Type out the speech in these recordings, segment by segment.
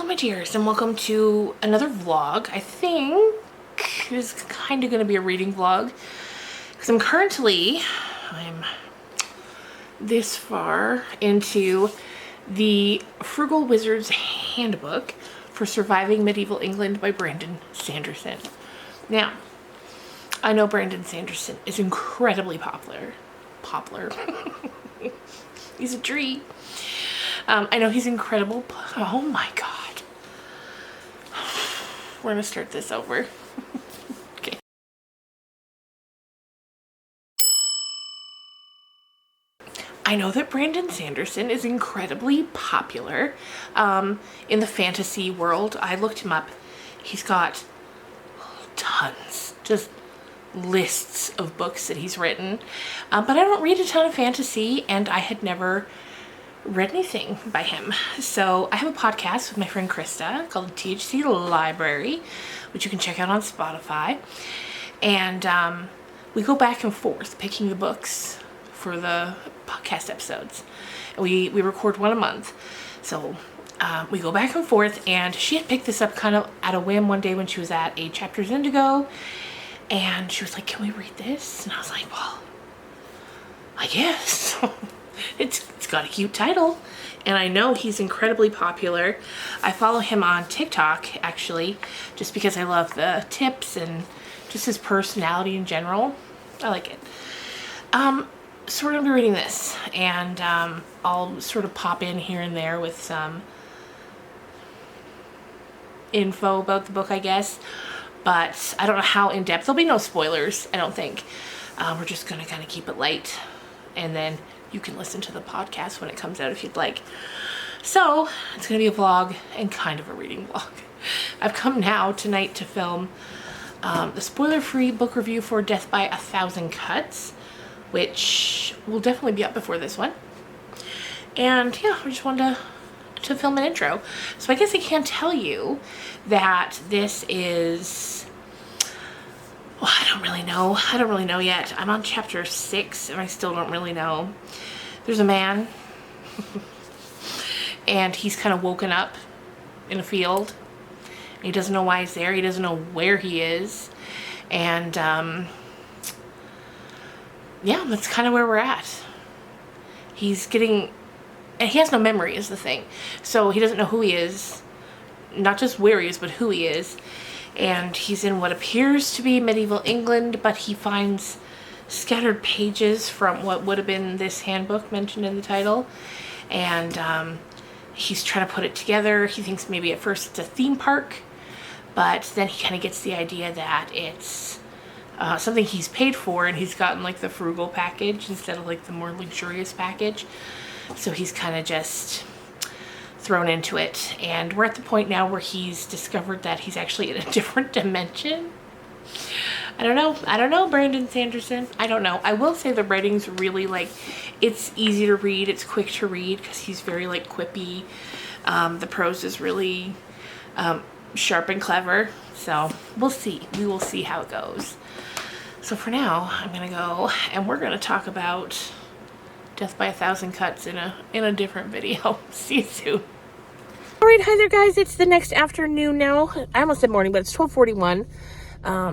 Hello my dears, and welcome to another vlog. I think it's kind of going to be a reading vlog because I'm this far into the Frugal Wizard's Handbook for Surviving Medieval England by Brandon Sanderson. Now, I know Brandon Sanderson is incredibly popular. He's a tree. I know he's incredible. Oh my god. We're gonna start this over. Okay. I know that Brandon Sanderson is incredibly popular in the fantasy world. I looked him up. He's got tons, just lists of books that he's written. But I don't read a ton of fantasy, and I had never read anything by him. So I have a podcast with my friend Krista called the THC Library, which you can check out on Spotify. And we go back and forth picking the books for the podcast episodes. And we record one a month. So we go back and forth, and she had picked this up kind of at a whim one day when she was at 8 Chapters Indigo. And she was like, "Can we read this?" And I was like, "Well, I guess." It's got a cute title, and I know he's incredibly popular. I follow him on TikTok, actually, just because I love the tips and just his personality in general. I like it. So we're going to be reading this, and I'll sort of pop in here and there with some info about the book, I guess. But I don't know how in-depth. There'll be no spoilers, I don't think. We're just going to kind of keep it light, and then you can listen to the podcast when it comes out if you'd like. So it's going to be a vlog and kind of a reading vlog. I've come now tonight to film the spoiler-free book review for Death by 1,000 Cuts, which will definitely be up before this one. And yeah, I just wanted to film an intro. So I guess I can tell you that this is... Well, I don't really know. I don't really know yet. I'm on chapter 6 and I still don't really know. There's a man and he's kind of woken up in a field. He doesn't know why he's there. He doesn't know where he is. And yeah, that's kind of where we're at. He's getting... And he has no memory is the thing. So he doesn't know who he is. Not just where he is, but who he is. And he's in what appears to be medieval England, but he finds scattered pages from what would have been this handbook mentioned in the title. And he's trying to put it together. He thinks maybe at first it's a theme park, but then he kind of gets the idea that it's something he's paid for, and he's gotten like the frugal package instead of like the more luxurious package. So he's kind of just thrown into it, and we're at the point now where he's discovered that he's actually in a different dimension. I don't know, Brandon Sanderson. I don't know. I will say the writing's really, like, it's easy to read, it's quick to read because he's very, like, quippy. The prose is really sharp and clever, so we'll see. We will see how it goes. So for now, I'm gonna go and we're gonna talk about Death by 1,000 Cuts in a different video. See you soon. Alright, hi there guys. It's the next afternoon now. I almost said morning, but it's 12:41.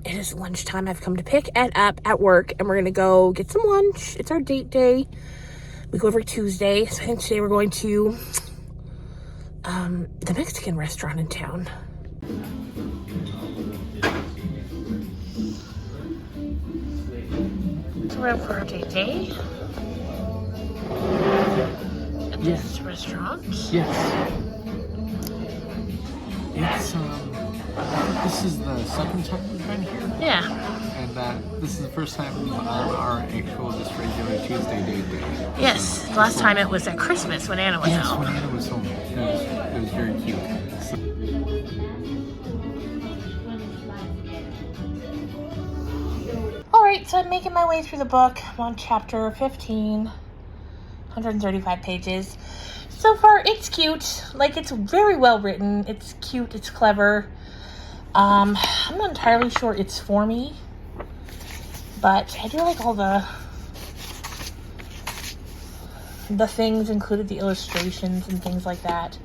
It is lunchtime. I've come to pick Ed up at work, and we're gonna go get some lunch. It's our date day. We go every Tuesday. So I think today we're going to the Mexican restaurant in town. So we're up for our date day. At this restaurant. Yes. It's this is the second time we've been here. Yeah. And this is the first time on our actual just regular Tuesday date day. Yes. So, last time it was at Christmas when Anna was home. Yes, when Anna was home. It was very cute. So, Alright, so I'm making my way through the book. I'm on chapter 15. 135 pages. So far, it's cute. Like, it's very well written. It's cute. It's clever. I'm not entirely sure it's for me, but I do like all the things included, the illustrations and things like that.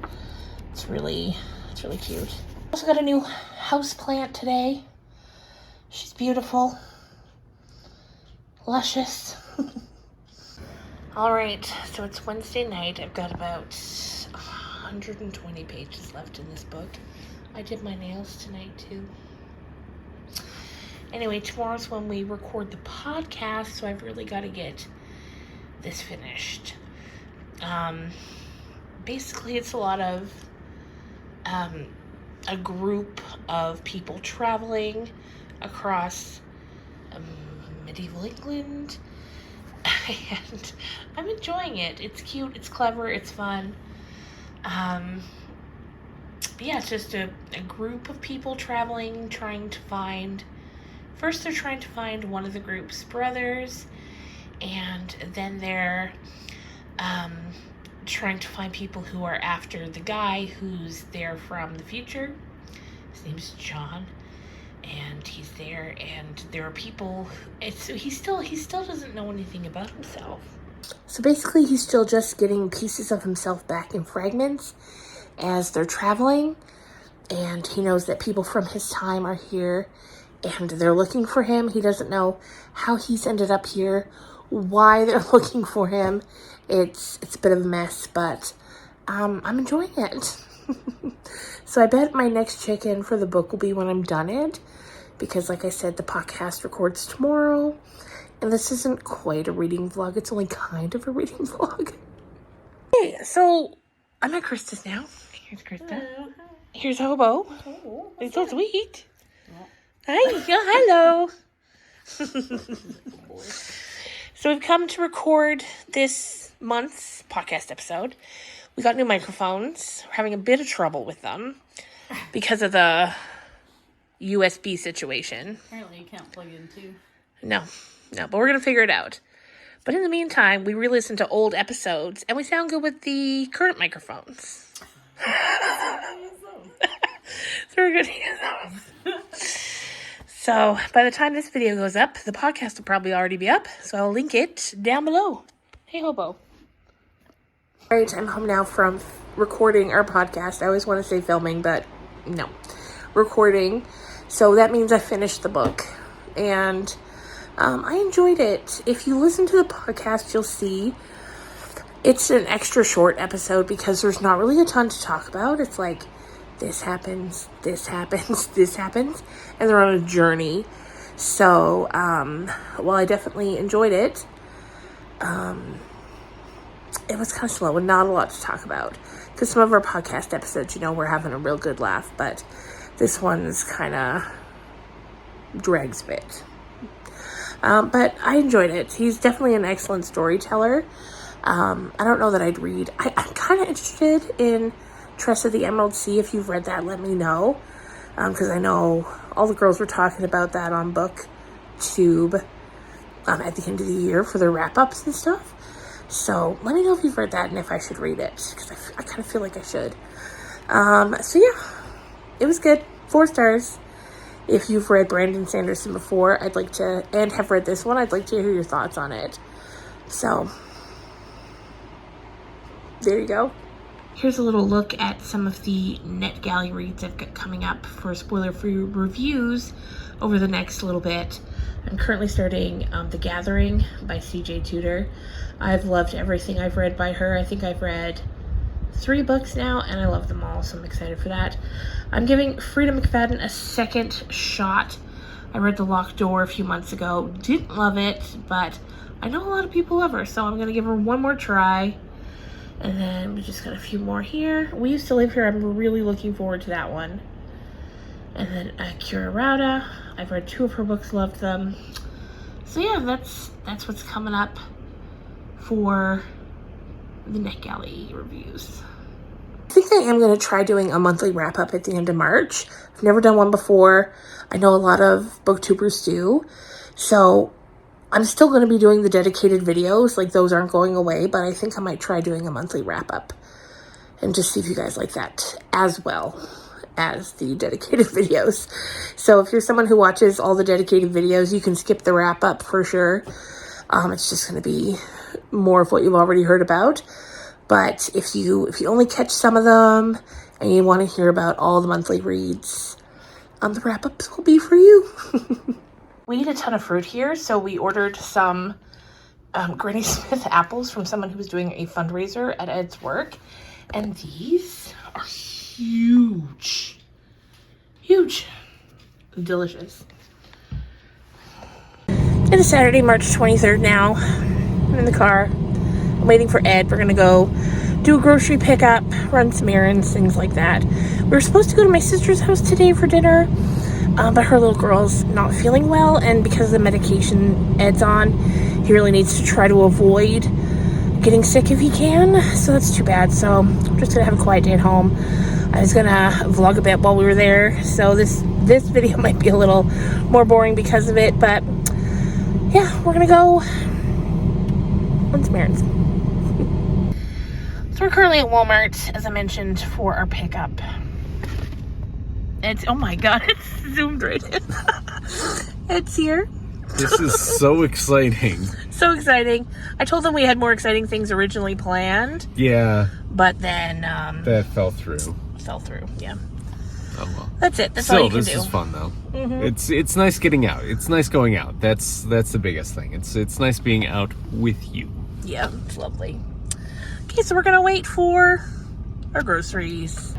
It's really really cute. Also got a new house plant today. She's beautiful. Luscious. All right, so it's Wednesday night. I've got about 120 pages left in this book. I did my nails tonight too. Anyway, tomorrow's when we record the podcast, so I've really got to get this finished. Basically, it's a lot of a group of people traveling across medieval England, and I'm enjoying it. It's cute, it's clever, it's fun. Yeah, it's just a group of people traveling, first they're trying to find one of the group's brothers, and then they're trying to find people who are after the guy who's there from the future. His name's John, and he's there, and there are people. He still doesn't know anything about himself. So basically, he's still just getting pieces of himself back in fragments as they're traveling, and he knows that people from his time are here, and they're looking for him. He doesn't know how he's ended up here, why they're looking for him. It's a bit of a mess, but I'm enjoying it. So I bet my next check-in for the book will be when I'm done it, because like I said, the podcast records tomorrow, and this isn't quite a reading vlog. It's only kind of a reading vlog. Hey, so I'm at Krista's now. Here's Krista. Hello. Here's Hobo. Oh, It's so sweet. Hi. Yeah, hello. So we've come to record this month's podcast episode. We got new microphones. We're having a bit of trouble with them because of the USB situation. Apparently you can't plug in too. No, but we're going to figure it out. But in the meantime, we re-listened to old episodes, and we sound good with the current microphones. So we're going to use those. So by the time this video goes up, the podcast will probably already be up, so I'll link it down below. Hey, Hobo. All right, I'm home now from recording our podcast. I always want to say filming, but no. Recording. So that means I finished the book, and I enjoyed it. If you listen to the podcast, you'll see it's an extra short episode because there's not really a ton to talk about. It's like, this happens, this happens, this happens, and they're on a journey. So, while I definitely enjoyed it, it was kind of slow and not a lot to talk about. Because some of our podcast episodes, we're having a real good laugh, but this one's kind of drags a bit. But I enjoyed it. He's definitely an excellent storyteller. I don't know that I'd read. I'm kind of interested in Tress of the Emerald Sea. If you've read that, let me know. Because I know all the girls were talking about that on BookTube at the end of the year for their wrap-ups and stuff. So let me know if you've read that and if I should read it. Because I kind of feel like I should. So yeah, it was good. 4 stars. If you've read Brandon Sanderson before, and have read this one, I'd like to hear your thoughts on it. So, there you go. Here's a little look at some of the NetGalley reads I've got coming up for spoiler-free reviews over the next little bit. I'm currently starting The Gathering by C.J. Tudor. I've loved everything I've read by her. I think I've read 3 books now, and I love them all, so I'm excited for that. I'm giving Frida McFadden a second shot. I read The Locked Door a few months ago. Didn't love it, but I know a lot of people love her, so I'm going to give her one more try. And then we just got a few more here. We Used to Live Here. I'm really looking forward to that one. And then Kira Rauda. I've read 2 of her books, loved them. So yeah, that's what's coming up for the NetGalley reviews. I think I am going to try doing a monthly wrap-up at the end of March. I've never done one before. I know a lot of booktubers do. So I'm still going to be doing the dedicated videos. Like, those aren't going away, but I think I might try doing a monthly wrap-up and just see if you guys like that as well as the dedicated videos. So if you're someone who watches all the dedicated videos, you can skip the wrap-up for sure. It's just going to be more of what you've already heard about. But if you only catch some of them and you want to hear about all the monthly reads, the wrap-ups will be for you. We eat a ton of fruit here, so we ordered some Granny Smith apples from someone who was doing a fundraiser at Ed's work. And these are huge. Huge. Delicious. It is Saturday, March 23rd now. I'm in the car. I'm waiting for Ed. We're going to go do a grocery pickup, run some errands, things like that. We were supposed to go to my sister's house today for dinner, but her little girl's not feeling well, and because of the medication Ed's on, he really needs to try to avoid getting sick if he can, so that's too bad. So I'm just gonna have a quiet day at home. I was gonna vlog a bit while we were there, so this video might be a little more boring because of it, but yeah, we're gonna go run some errands. So we're currently at Walmart, as I mentioned, for our pickup. It's, oh my god, it's zoomed right in. It's here. This is so exciting. So exciting. I told them we had more exciting things originally planned. Yeah. But then that fell through. Yeah. Oh well. That's it. That's all you can do. Still, this is fun though. It's nice getting out. It's nice going out. That's the biggest thing. It's nice being out with you. Yeah, it's lovely. Okay, so we're gonna wait for our groceries.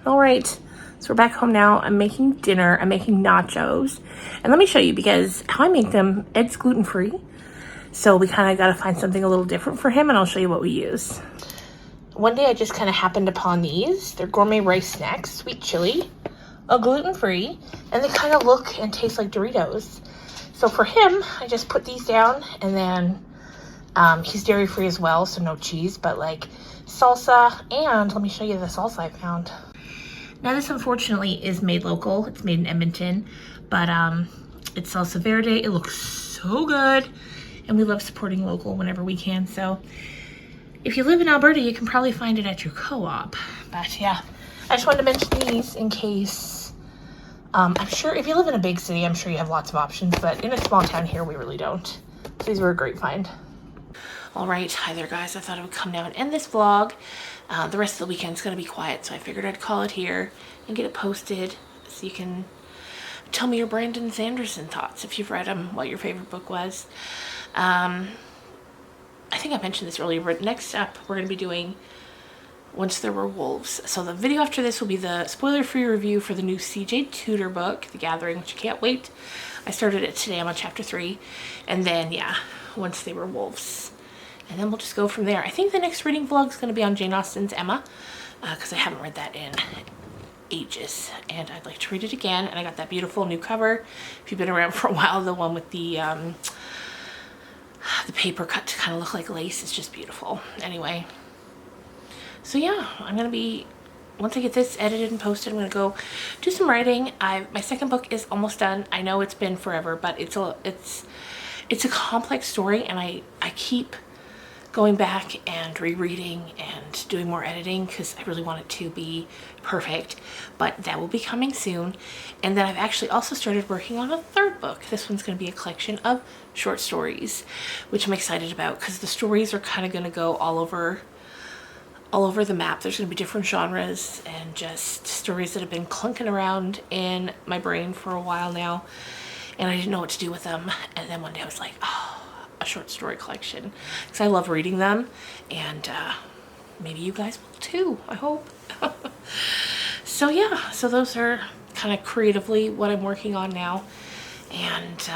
All right, so we're back home now. I'm making dinner. I'm making nachos. And let me show you, because how I make them, Ed's gluten-free. So we kind of got to find something a little different for him, and I'll show you what we use. One day I just kind of happened upon these. They're gourmet rice snacks, sweet chili, gluten-free, and they kind of look and taste like Doritos. So for him, I just put these down, and then he's dairy-free as well, so no cheese, but like salsa, and let me show you the salsa I found. Now this unfortunately is made local. It's made in Edmonton, but it's salsa verde. It looks so good, and we love supporting local whenever we can. So if you live in Alberta, you can probably find it at your co-op. But yeah, I just wanted to mention these in case. I'm sure if you live in a big city, I'm sure you have lots of options, but in a small town here, we really don't. So these were a great find. All right, hi there guys. I thought I would come now and end this vlog. The rest of the weekend's gonna be quiet, so I figured I'd call it here and get it posted so you can tell me your Brandon Sanderson thoughts, if you've read them, what your favorite book was. I think I mentioned this earlier, but next up we're gonna be doing Once There Were Wolves. So the video after this will be the spoiler-free review for the new CJ Tudor book, The Gathering, which I can't wait. I started it today. I'm on chapter 3. And then, yeah, Once They Were Wolves. And then we'll just go from there. I think the next reading vlog is going to be on Jane Austen's Emma, because I haven't read that in ages. And I'd like to read it again. And I got that beautiful new cover. If you've been around for a while, the one with the paper cut to kind of look like lace. It's just beautiful. Anyway. So yeah, I'm going to be, once I get this edited and posted, I'm going to go do some writing. My second book is almost done. I know it's been forever, but it's a complex story, and I keep going back and rereading and doing more editing because I really want it to be perfect, but that will be coming soon. And then I've actually also started working on a third book. This one's going to be a collection of short stories, which I'm excited about because the stories are kind of going to go all over the map. There's going to be different genres and just stories that have been clunking around in my brain for a while now, and I didn't know what to do with them. And then one day I was like, oh, a short story collection, because I love reading them, and maybe you guys will too, I hope. So yeah, so those are kind of creatively what I'm working on now, and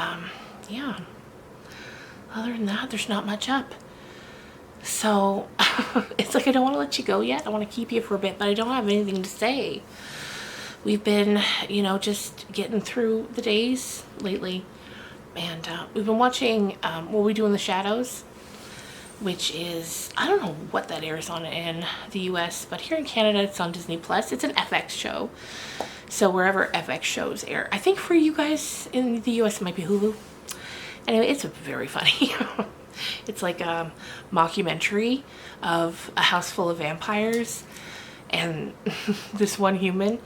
yeah, other than that, there's not much up. So it's like I don't want to let you go yet. I want to keep you for a bit, but I don't have anything to say. We've been, you know, just getting through the days lately. And we've been watching What We Do in the Shadows, which is, I don't know what that airs on in the US, but here in Canada it's on Disney+. It's an FX show. So wherever FX shows air. I think for you guys in the US it might be Hulu. Anyway, it's very funny. It's like a mockumentary of a house full of vampires and this one human.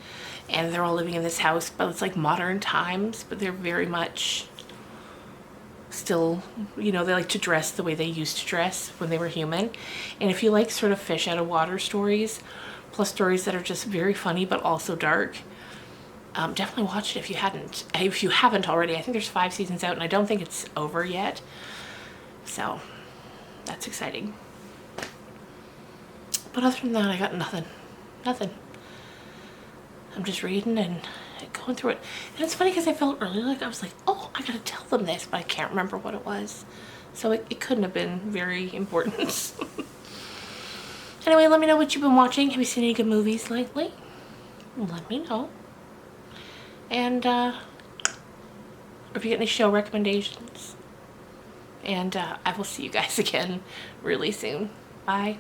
and they're all living in this house, but it's like modern times, but they're very much still, you know, they like to dress the way they used to dress when they were human. And if you like sort of fish out of water stories, plus stories that are just very funny but also dark, definitely watch it if you haven't already. I think there's 5 seasons out, and I don't think it's over yet, so that's exciting. But other than that, I got nothing. I'm just reading and going through it. And it's funny because I felt earlier like I was like, oh, I gotta tell them this, but I can't remember what it was. So it couldn't have been very important. Anyway, let me know what you've been watching. Have you seen any good movies lately? Let me know. And if you get any show recommendations. And I will see you guys again really soon. Bye.